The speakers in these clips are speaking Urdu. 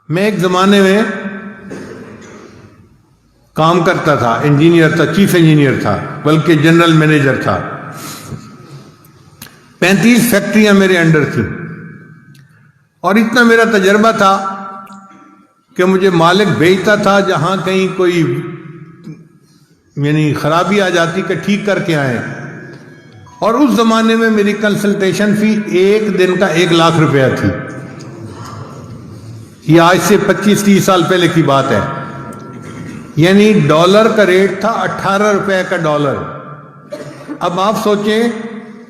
میں ایک زمانے میں کام کرتا تھا، انجینئر تھا، چیف انجینئر تھا، بلکہ جنرل مینیجر تھا۔ 35 فیکٹریاں میرے انڈر تھیں، اور اتنا میرا تجربہ تھا کہ مجھے مالک بھیجتا تھا جہاں کہیں کوئی یعنی خرابی آ جاتی کہ ٹھیک کر کے آئیں۔ اور اس زمانے میں میری کنسلٹیشن فی ایک دن کا 1 لاکھ روپیہ تھی۔ یہ آج سے 25-30 سال پہلے کی بات ہے، یعنی ڈالر کا ریٹ تھا 18 روپے کا ڈالر۔ اب آپ سوچیں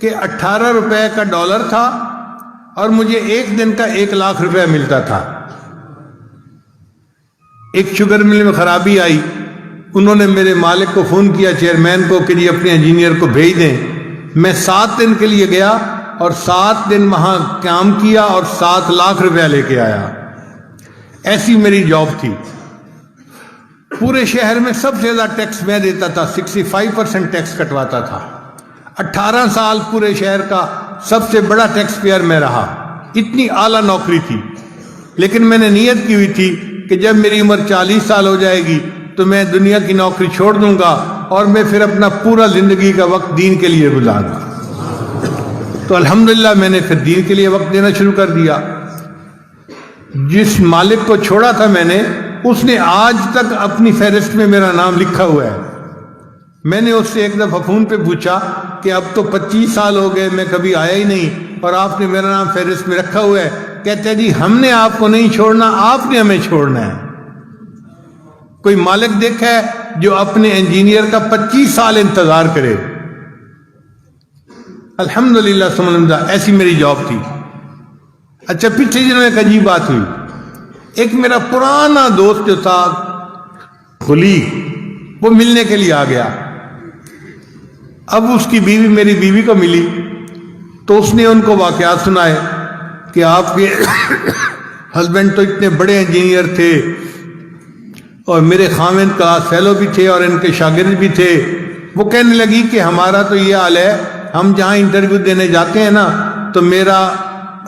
کہ 18 روپے کا ڈالر تھا اور مجھے ایک دن کا 1 لاکھ روپے ملتا تھا۔ ایک شوگر مل میں خرابی آئی، انہوں نے میرے مالک کو فون کیا، چیئرمین کو، کہ جی اپنے انجینئر کو بھیج دیں۔ میں 7 دن کے لیے گیا اور 7 دن وہاں کام کیا اور 7 لاکھ روپیہ لے کے آیا۔ ایسی میری جاب تھی۔ پورے شہر میں سب سے زیادہ ٹیکس میں دیتا تھا، 65% ٹیکس کٹواتا تھا۔ 18 سال پورے شہر کا سب سے بڑا ٹیکس پیئر میں رہا۔ اتنی اعلیٰ نوکری تھی، لیکن میں نے نیت کی ہوئی تھی کہ جب میری عمر 40 سال ہو جائے گی تو میں دنیا کی نوکری چھوڑ دوں گا اور میں پھر اپنا پورا زندگی کا وقت دین کے لیے گزاروں گا۔ تو الحمدللہ میں نے پھر دین کے لیے وقت دینا شروع کر دیا۔ جس مالک کو چھوڑا تھا میں نے، اس نے آج تک اپنی فہرست میں میرا نام لکھا ہوا ہے۔ میں نے اس سے ایک دفعہ فون پہ پوچھا کہ اب تو 25 سال ہو گئے، میں کبھی آیا ہی نہیں اور آپ نے میرا نام فہرست میں رکھا ہوا ہے۔ کہتے ہیں جی ہم نے آپ کو نہیں چھوڑنا، آپ نے ہمیں چھوڑنا ہے۔ کوئی مالک دیکھا ہے جو اپنے انجینئر کا 25 سال انتظار کرے؟ الحمدللہ ثم الحمدللہ، ایسی میری جاب تھی۔ اچھا، پچھلے دنوں ایک عجیب بات ہوئی۔ ایک میرا پرانا دوست جو تھا خلی، وہ ملنے کے لیے آ گیا۔ اب اس کی بیوی میری بیوی کو ملی تو اس نے ان کو واقعات سنائے کہ آپ کے ہسبینڈ تو اتنے بڑے انجینئر تھے اور میرے خاوند کلاس فیلو بھی تھے اور ان کے شاگرد بھی تھے۔ وہ کہنے لگی کہ ہمارا تو یہ حال ہے، ہم جہاں انٹرویو دینے جاتے ہیں نا تو میرا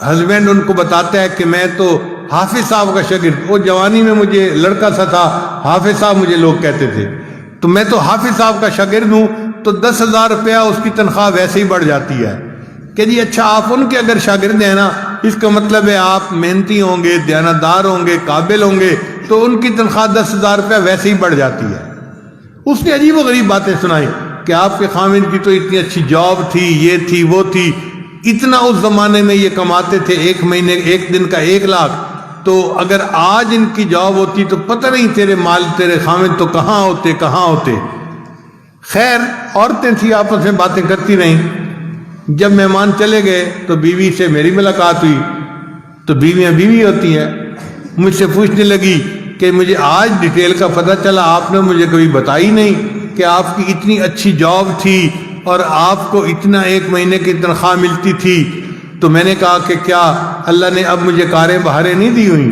ہسبینڈ ان کو بتاتا ہے کہ میں تو حافظ صاحب کا شاگرد، وہ جوانی میں مجھے لڑکا سا تھا، حافظ صاحب مجھے لوگ کہتے تھے، تو میں تو حافظ صاحب کا شاگرد ہوں، تو 10,000 روپیہ اس کی تنخواہ ویسے ہی بڑھ جاتی ہے۔ کہ جی اچھا، آپ ان کے اگر شاگرد ہیں نا، اس کا مطلب ہے آپ محنتی ہوں گے، دیانتدار ہوں گے، قابل ہوں گے، تو ان کی تنخواہ 10,000 روپیہ ویسے ہی بڑھ جاتی ہے۔ اس نے عجیب و غریب باتیں سنائی کہ آپ کے خاوند کی تو اتنی اچھی جاب تھی، یہ تھی، وہ تھی، اتنا اس زمانے میں یہ کماتے تھے، ایک مہینے ایک دن کا 1 لاکھ، تو اگر آج ان کی جاب ہوتی تو پتہ نہیں تیرے خاوند تو کہاں ہوتے۔ خیر، عورتیں تھی، آپس میں باتیں کرتی رہیں۔ جب مہمان چلے گئے تو بیوی سے میری ملاقات ہوئی، تو بیویاں بیوی ہوتی ہیں، مجھ سے پوچھنے لگی کہ مجھے آج ڈیٹیل کا پتہ چلا، آپ نے مجھے کبھی بتائی نہیں کہ آپ کی اتنی اچھی جاب تھی اور آپ کو اتنا 1 مہینے کی تنخواہ ملتی تھی۔ تو میں نے کہا کہ کیا اللہ نے اب مجھے کاریں بہاریں نہیں دی ہوئی؟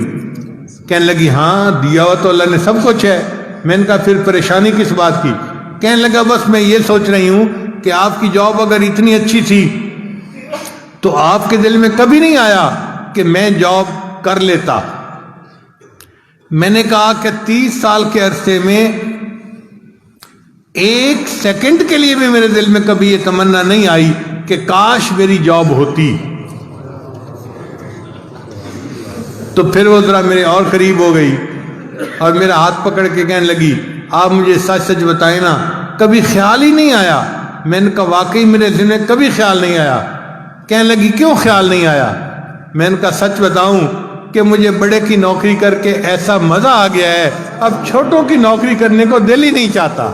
کہنے لگی ہاں دیا ہوا تو اللہ نے سب کچھ ہے۔ میں نے کہا پھر پریشانی کس بات کی؟ کہنے لگا بس میں یہ سوچ رہی ہوں کہ آپ کی جاب اگر اتنی اچھی تھی تو آپ کے دل میں کبھی نہیں آیا کہ میں جاب کر لیتا؟ میں نے کہا کہ 30 سال کے عرصے میں 1 سیکنڈ کے لیے بھی میرے دل میں کبھی یہ تمنا نہیں آئی کہ کاش میری جاب ہوتی۔ تو پھر وہ ذرا میرے اور قریب ہو گئی اور میرا ہاتھ پکڑ کے کہنے لگی آپ مجھے سچ سچ بتائیں نا، کبھی خیال ہی نہیں آیا؟ میں نے کہا واقعی میرے دل میں کبھی خیال نہیں آیا۔ کہنے لگی کیوں خیال نہیں آیا؟ میں نے کہا سچ بتاؤں کہ مجھے بڑے کی نوکری کر کے ایسا مزہ آ گیا ہے، اب چھوٹوں کی نوکری کرنے کو دل ہی نہیں چاہتا۔